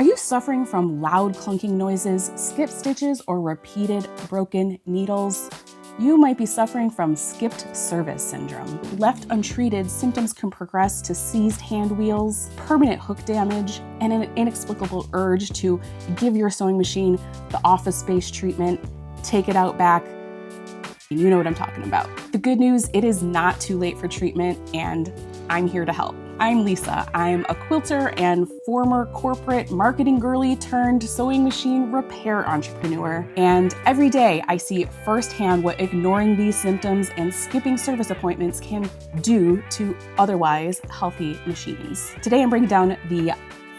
Are you suffering from loud clunking noises, skip stitches, or repeated broken needles? You might be suffering from skipped service syndrome. Left untreated, symptoms can progress to seized hand wheels, permanent hook damage, and an inexplicable urge to give your sewing machine the Office Space treatment, take it out back. You know what I'm talking about. The good news, it is not too late for treatment, and I'm here to help. I'm Lisa. I'm a quilter and former corporate marketing girly turned sewing machine repair entrepreneur. And every day I see firsthand what ignoring these symptoms and skipping service appointments can do to otherwise healthy machines. Today I'm bringing down the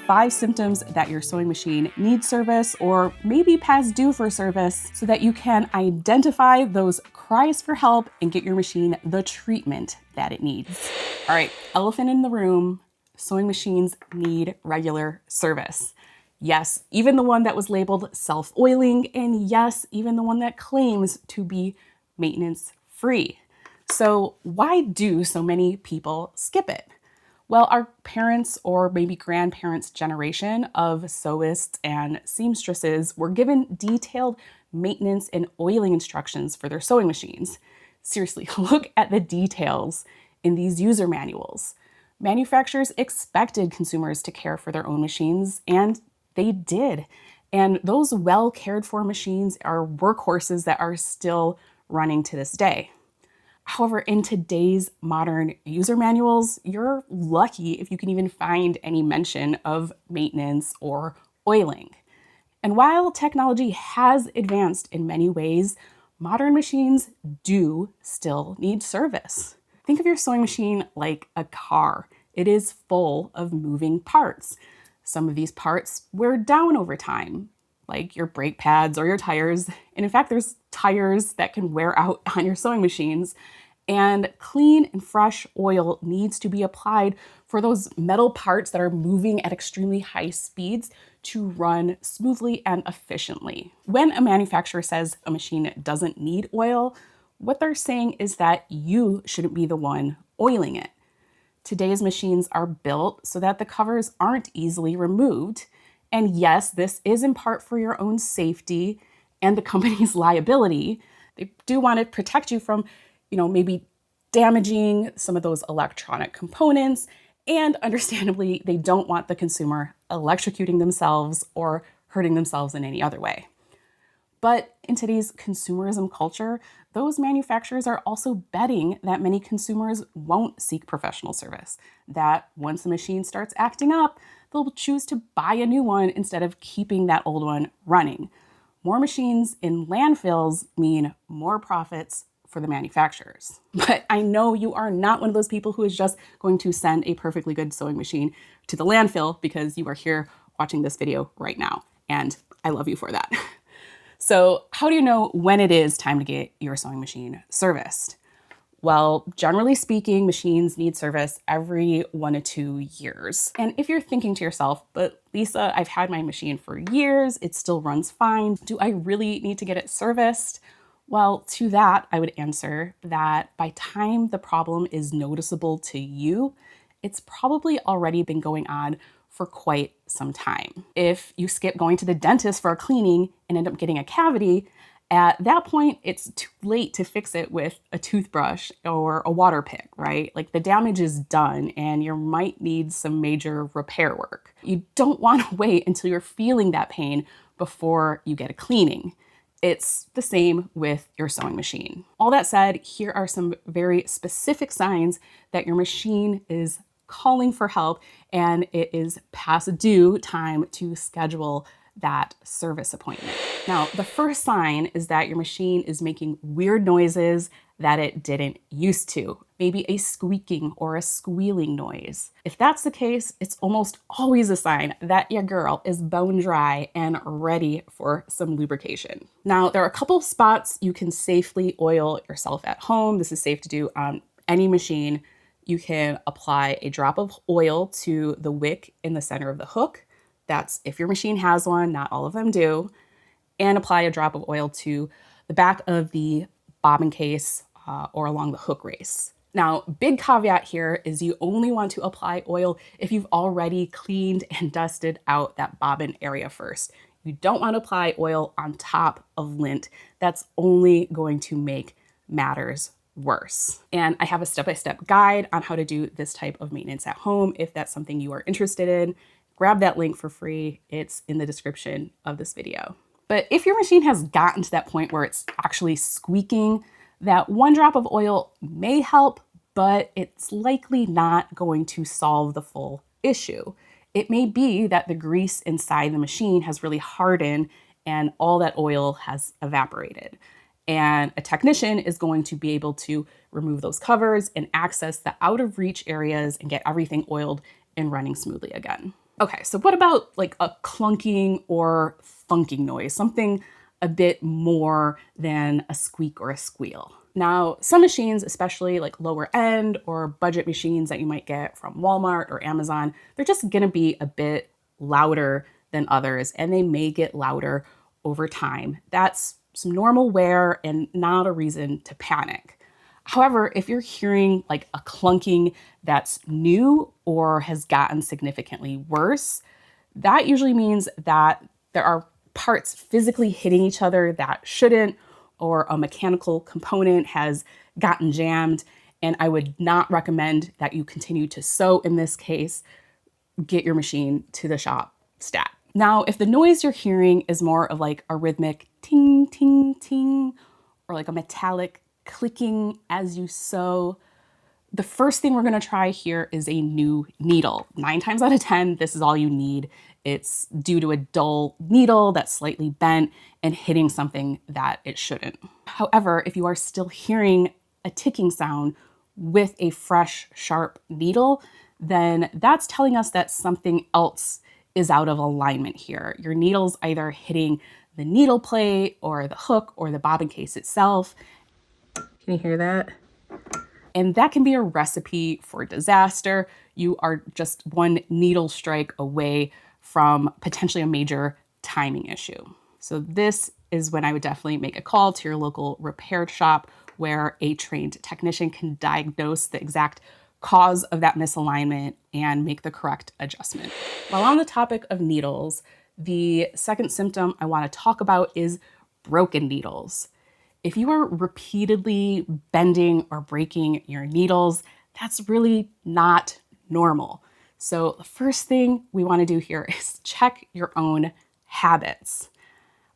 5 symptoms that your sewing machine needs service or maybe past due for service so that you can identify those cries for help and get your machine the treatment that it needs. All right, elephant in the room, sewing machines need regular service. Yes, even the one that was labeled self-oiling, and yes, even the one that claims to be maintenance-free. So why do so many people skip it? Well, our parents or maybe grandparents' generation of sewists and seamstresses were given detailed maintenance and oiling instructions for their sewing machines. Seriously, look at the details in these user manuals. Manufacturers expected consumers to care for their own machines, and they did. And those well cared for machines are workhorses that are still running to this day. However, in today's modern user manuals, you're lucky if you can even find any mention of maintenance or oiling. And while technology has advanced in many ways, modern machines do still need service. Think of your sewing machine like a car. It is full of moving parts. Some of these parts wear down over time, like your brake pads or your tires. And in fact, there's tires that can wear out on your sewing machines. And clean and fresh oil needs to be applied for those metal parts that are moving at extremely high speeds to run smoothly and efficiently. When a manufacturer says a machine doesn't need oil, what they're saying is that you shouldn't be the one oiling it. Today's machines are built so that the covers aren't easily removed. And yes, this is in part for your own safety and the company's liability. They do want to protect you from, maybe damaging some of those electronic components. And understandably, they don't want the consumer electrocuting themselves or hurting themselves in any other way. But in today's consumerism culture, those manufacturers are also betting that many consumers won't seek professional service, that once a machine starts acting up, they'll choose to buy a new one instead of keeping that old one running. More machines in landfills mean more profits for the manufacturers. But I know you are not one of those people who is just going to send a perfectly good sewing machine to the landfill because you are here watching this video right now. And I love you for that. So how do you know when it is time to get your sewing machine serviced? Well, generally speaking, machines need service every 1 to 2 years. And if you're thinking to yourself, but Lisa, I've had my machine for years, it still runs fine. Do I really need to get it serviced? Well, to that, I would answer that by time the problem is noticeable to you, it's probably already been going on for quite some time. If you skip going to the dentist for a cleaning and end up getting a cavity, at that point, it's too late to fix it with a toothbrush or a water pick, right? Like the damage is done and you might need some major repair work. You don't want to wait until you're feeling that pain before you get a cleaning. It's the same with your sewing machine. All that said, here are some very specific signs that your machine is calling for help and it is past due time to schedule that service appointment. Now, the first sign is that your machine is making weird noises that it didn't used to. Maybe a squeaking or a squealing noise. If that's the case, it's almost always a sign that your girl is bone dry and ready for some lubrication. Now, there are a couple spots you can safely oil yourself at home. This is safe to do on any machine. You can apply a drop of oil to the wick in the center of the hook. That's if your machine has one, not all of them do. And apply a drop of oil to the back of the bobbin case or along the hook race. Now, big caveat here is you only want to apply oil if you've already cleaned and dusted out that bobbin area first. You don't want to apply oil on top of lint. That's only going to make matters worse. And I have a step-by-step guide on how to do this type of maintenance at home. If that's something you are interested in, grab that link for free. It's in the description of this video. But if your machine has gotten to that point where it's actually squeaking, that one drop of oil may help, but it's likely not going to solve the full issue. It may be that the grease inside the machine has really hardened and all that oil has evaporated. And a technician is going to be able to remove those covers and access the out of reach areas and get everything oiled and running smoothly again. Okay, so what about like a clunking or thunking noise, something a bit more than a squeak or a squeal? Now, some machines, especially like lower end or budget machines that you might get from Walmart or Amazon, they're just gonna be a bit louder than others, and they may get louder over time. That's some normal wear and not a reason to panic. However, if you're hearing like a clunking that's new or has gotten significantly worse, that usually means that there are parts physically hitting each other that shouldn't, or a mechanical component has gotten jammed. And I would not recommend that you continue to sew in this case. Get your machine to the shop stat. Now, if the noise you're hearing is more of like a rhythmic ting, ting, ting, or like a metallic clicking as you sew, the first thing we're gonna try here is a new needle. 9 times out of 10, this is all you need. It's due to a dull needle that's slightly bent and hitting something that it shouldn't. However, if you are still hearing a ticking sound with a fresh, sharp needle, then that's telling us that something else is out of alignment here. Your needle's either hitting the needle plate or the hook or the bobbin case itself. Can you hear that? And that can be a recipe for disaster. You are just one needle strike away from potentially a major timing issue. So this is when I would definitely make a call to your local repair shop where a trained technician can diagnose the exact cause of that misalignment and make the correct adjustment. While on the topic of needles, the second symptom I want to talk about is broken needles. If you are repeatedly bending or breaking your needles, that's really not normal. So the first thing we want to do here is check your own habits.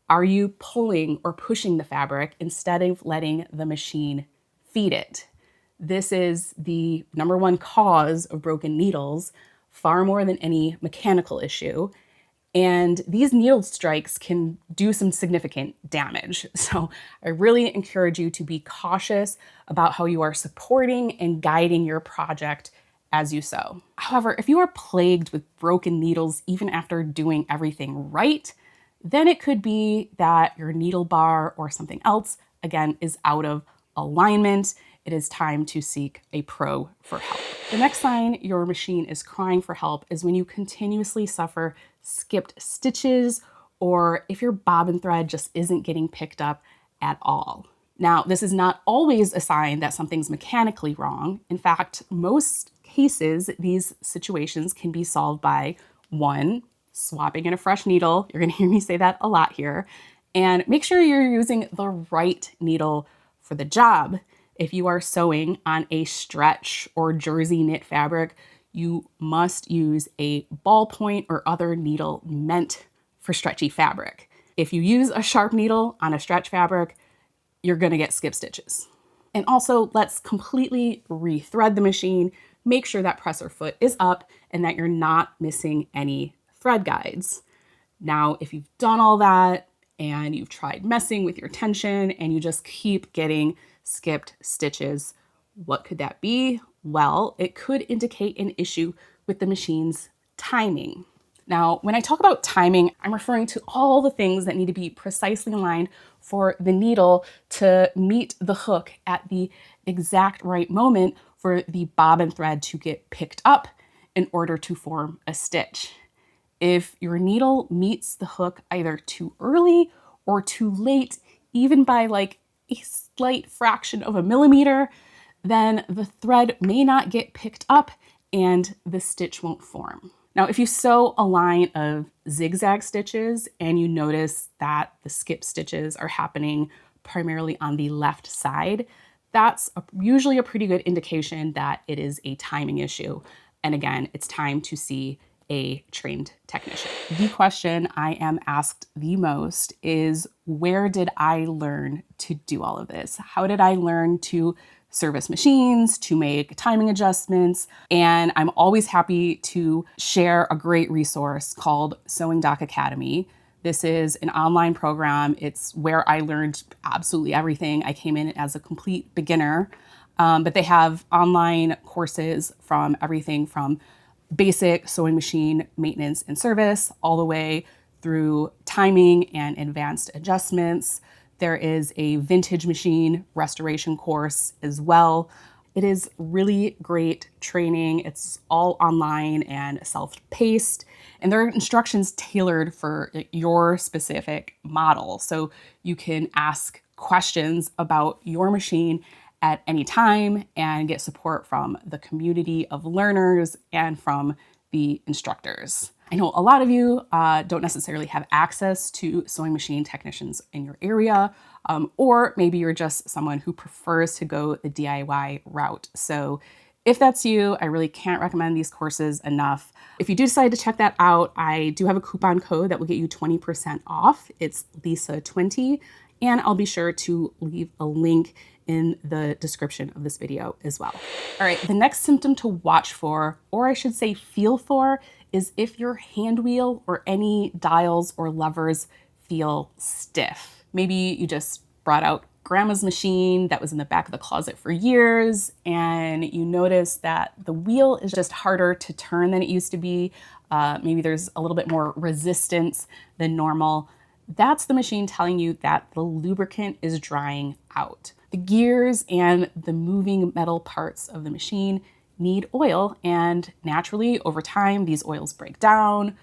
Are you pulling or pushing the fabric instead of letting the machine feed it? This is the number one cause of broken needles, far more than any mechanical issue. And these needle strikes can do some significant damage. So I really encourage you to be cautious about how you are supporting and guiding your project as you sew. However, if you are plagued with broken needles even after doing everything right, then it could be that your needle bar or something else, again, is out of alignment. It is time to seek a pro for help. The next sign your machine is crying for help is when you continuously suffer skipped stitches, or if your bobbin thread just isn't getting picked up at all. Now, this is not always a sign that something's mechanically wrong. In fact, most cases, these situations can be solved by 1, swapping in a fresh needle. You're gonna hear me say that a lot here. And make sure you're using the right needle for the job. If you are sewing on a stretch or jersey knit fabric, you must use a ballpoint or other needle meant for stretchy fabric. If you use a sharp needle on a stretch fabric, you're gonna get skip stitches. And also, let's completely rethread the machine. Make sure that presser foot is up and that you're not missing any thread guides. Now, if you've done all that and you've tried messing with your tension and you just keep getting skipped stitches, what could that be? Well, it could indicate an issue with the machine's timing. Now, when I talk about timing, I'm referring to all the things that need to be precisely aligned for the needle to meet the hook at the exact right moment for the bobbin thread to get picked up in order to form a stitch. If your needle meets the hook either too early or too late, even by like a slight fraction of a millimeter, then the thread may not get picked up and the stitch won't form. Now, if you sew a line of zigzag stitches and you notice that the skip stitches are happening primarily on the left side, that's usually a pretty good indication that it is a timing issue. And again, it's time to see a trained technician. The question I am asked the most is, where did I learn to do all of this? How did I learn to service machines, to make timing adjustments? And I'm always happy to share a great resource called Sewing Doc Academy. This is an online program. It's where I learned absolutely everything. I came in as a complete beginner, but they have online courses from everything from basic sewing machine maintenance and service all the way through timing and advanced adjustments. There is a vintage machine restoration course as well. It is really great training. It's all online and self-paced, and there are instructions tailored for your specific model. So you can ask questions about your machine at any time and get support from the community of learners and from the instructors. I know a lot of you don't necessarily have access to sewing machine technicians in your area, or maybe you're just someone who prefers to go the DIY route. So if that's you, I really can't recommend these courses enough. If you do decide to check that out, I do have a coupon code that will get you 20% off. It's Lisa20, and I'll be sure to leave a link in the description of this video as well. All right, the next symptom to watch for, or I should say feel for, is if your hand wheel or any dials or levers feel stiff. Maybe you just brought out grandma's machine that was in the back of the closet for years, and you notice that the wheel is just harder to turn than it used to be. Maybe there's a little bit more resistance than normal. That's the machine telling you that the lubricant is drying out. The gears and the moving metal parts of the machine need oil, and naturally over time these oils break down,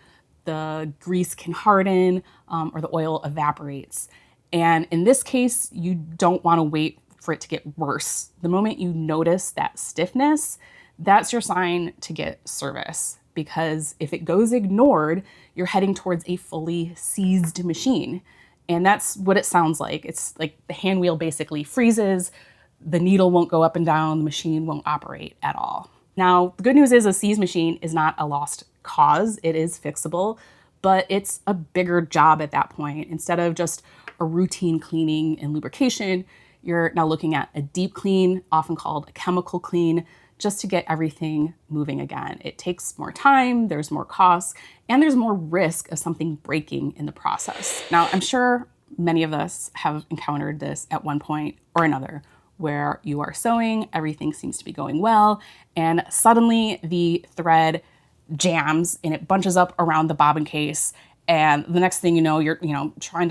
the grease can harden, or the oil evaporates. And in this case, you don't want to wait for it to get worse. The moment you notice that stiffness, that's your sign to get service, because if it goes ignored, you're heading towards a fully seized machine. And that's what it sounds like. It's like the hand wheel basically freezes, the needle won't go up and down, the machine won't operate at all. Now, the good news is a seized machine is not a lost cause. It is fixable, but it's a bigger job at that point. Instead of just a routine cleaning and lubrication, you're now looking at a deep clean, often called a chemical clean, just to get everything moving again. It takes more time, there's more costs, and there's more risk of something breaking in the process. Now, I'm sure many of us have encountered this at one point or another, where you are sewing, everything seems to be going well, and suddenly the thread jams and it bunches up around the bobbin case, and the next thing you know, you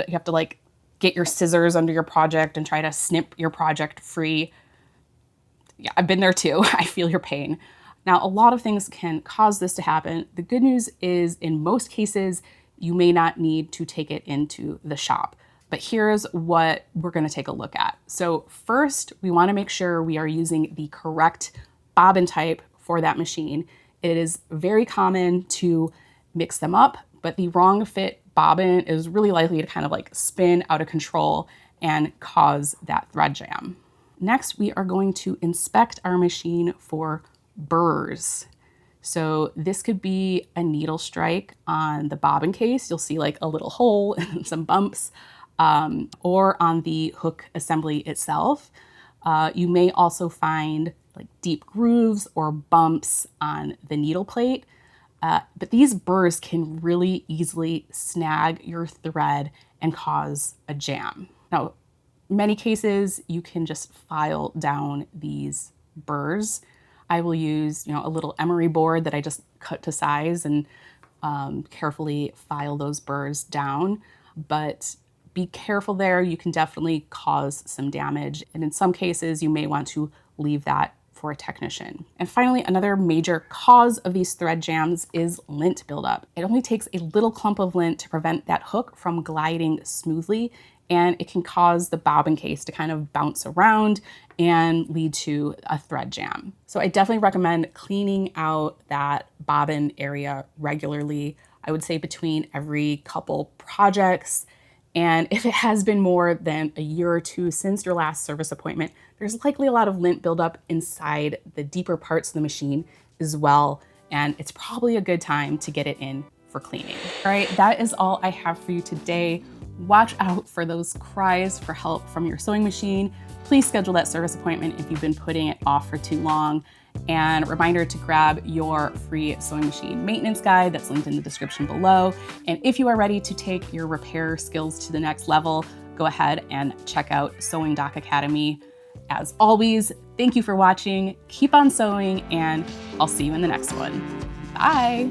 have to like get your scissors under your project and try to snip your project free. Yeah, I've been there too. I feel your pain. Now, a lot of things can cause this to happen. The good news is in most cases, you may not need to take it into the shop. But here's what we're going to take a look at. So first, we want to make sure we are using the correct bobbin type for that machine. It is very common to mix them up, but the wrong fit bobbin is really likely to kind of like spin out of control and cause that thread jam. Next, we are going to inspect our machine for burrs. So this could be a needle strike on the bobbin case. You'll see like a little hole and some bumps, or on the hook assembly itself. You may also find like deep grooves or bumps on the needle plate. But these burrs can really easily snag your thread and cause a jam. Now, many cases, you can just file down these burrs. I will use, a little emery board that I just cut to size and carefully file those burrs down. But be careful there. You can definitely cause some damage. And in some cases, you may want to leave that for a technician. And finally, another major cause of these thread jams is lint buildup. It only takes a little clump of lint to prevent that hook from gliding smoothly and it can cause the bobbin case to kind of bounce around and lead to a thread jam. So I definitely recommend cleaning out that bobbin area regularly. I would say between every couple projects. And if it has been more than a year or two since your last service appointment, there's likely a lot of lint buildup inside the deeper parts of the machine as well. And it's probably a good time to get it in for cleaning. All right, that is all I have for you today. Watch out for those cries for help from your sewing machine. Please schedule that service appointment if you've been putting it off for too long. And a reminder to grab your free sewing machine maintenance guide that's linked in the description below. And if you are ready to take your repair skills to the next level, go ahead and check out Sewing Doc Academy. As always, thank you for watching, keep on sewing, and I'll see you in the next one. Bye.